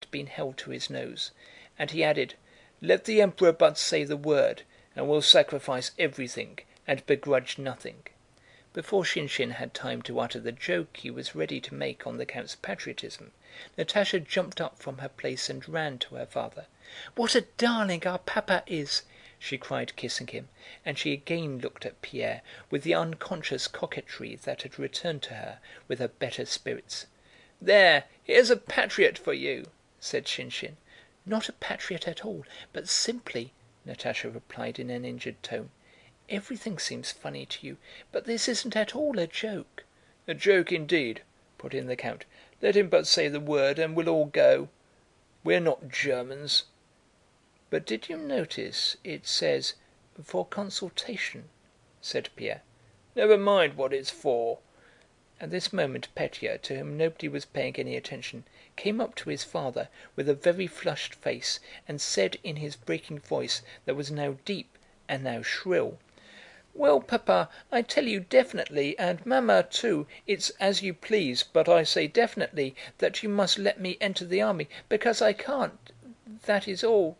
had been held to his nose, and he added, "Let the Emperor but say the word, and we'll sacrifice everything, and begrudge nothing." Before Shinshín had time to utter the joke he was ready to make on the count's patriotism, Natásha jumped up from her place and ran to her father. "What a darling our Papa is!" she cried, kissing him, and she again looked at Pierre with the unconscious coquetry that had returned to her with her better spirits. "There, here's a patriot for you," said Shinshín. "Not a patriot at all, but simply," Natásha replied in an injured tone. "Everything seems funny to you, but this isn't at all a joke." "A joke indeed," put in the count. "Let him but say the word and we'll all go. We're not Germans." "But did you notice it says 'for consultation'?" said Pierre. "Never mind what it's for." At this moment Pétya, to whom nobody was paying any attention, came up to his father with a very flushed face and said in his breaking voice that was now deep and now shrill: "Well, Papa, I tell you definitely, and Mamma too, it's as you please, but I say definitely that you must let me enter the army, because I can't, that is all."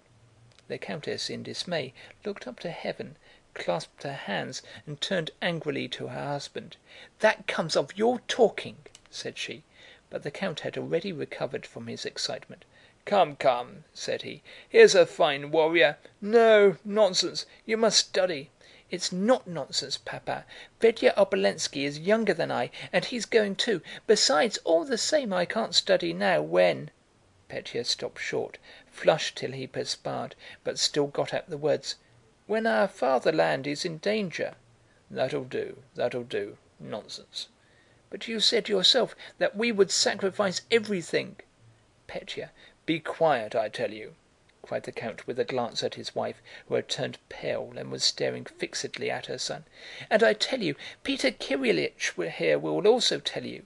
The countess, in dismay, looked up to heaven, clasped her hands, and turned angrily to her husband. "That comes of your talking," said she, but the count had already recovered from his excitement. "Come, come," said he, "here's a fine warrior. No, nonsense, you must study." "It's not nonsense, Papa. Fédya Obolénski is younger than I, and he's going too. Besides, all the same I can't study now when..." Pétya stopped short, flushed till he perspired, but still got out the words, "when our fatherland is in danger." "That'll do, that'll do. Nonsense." "But you said yourself that we would sacrifice everything." "Pétya, be quiet, I tell you!" cried the count with a glance at his wife, who had turned pale and was staring fixedly at her son. "And I tell you, Peter Kirílych here will also tell you."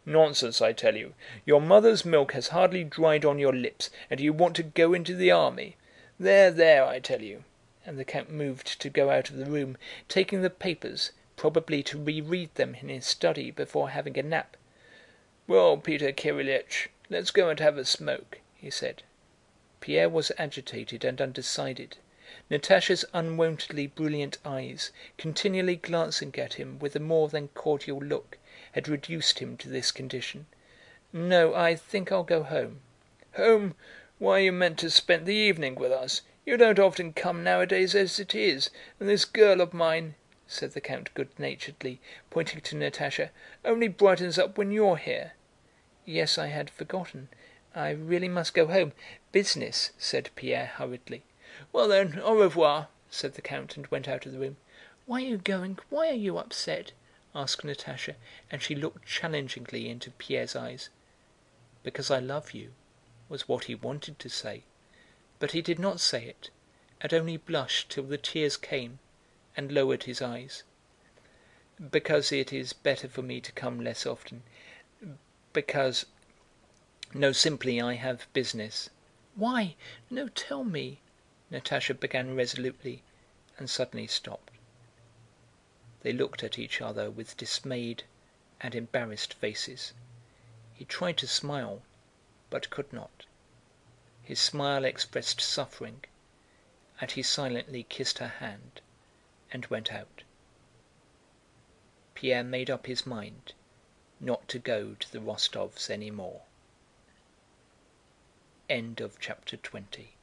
"Nonsense, I tell you! Your mother's milk has hardly dried on your lips, and you want to go into the army. There, there, I tell you!" And the count moved to go out of the room, taking the papers, probably to reread them in his study before having a nap. "Well, Peter Kirílych, let's go and have a smoke," he said. Pierre was agitated and undecided. Natásha's unwontedly brilliant eyes, continually glancing at him with a more than cordial look, had reduced him to this condition. "No, I think I'll go home." "Home? Why, you meant to spend the evening with us. You don't often come nowadays as it is, and this girl of mine," said the count good-naturedly, pointing to Natásha, "only brightens up when you're here." "Yes, I had forgotten. I really must go home. Business," said Pierre hurriedly. "Well then, au revoir," said the count and went out of the room. "Why are you going? Why are you upset?" asked Natásha, and she looked challengingly into Pierre's eyes. "Because I love you," was what he wanted to say, but he did not say it, and only blushed till the tears came and lowered his eyes. "Because it is better for me to come less often. Because... no, simply I have business." "Why? No, tell me," Natásha began resolutely, and suddenly stopped. They looked at each other with dismayed and embarrassed faces. He tried to smile, but could not. His smile expressed suffering, and he silently kissed her hand and went out. Pierre made up his mind not to go to the Rostóvs any more. End of chapter 20.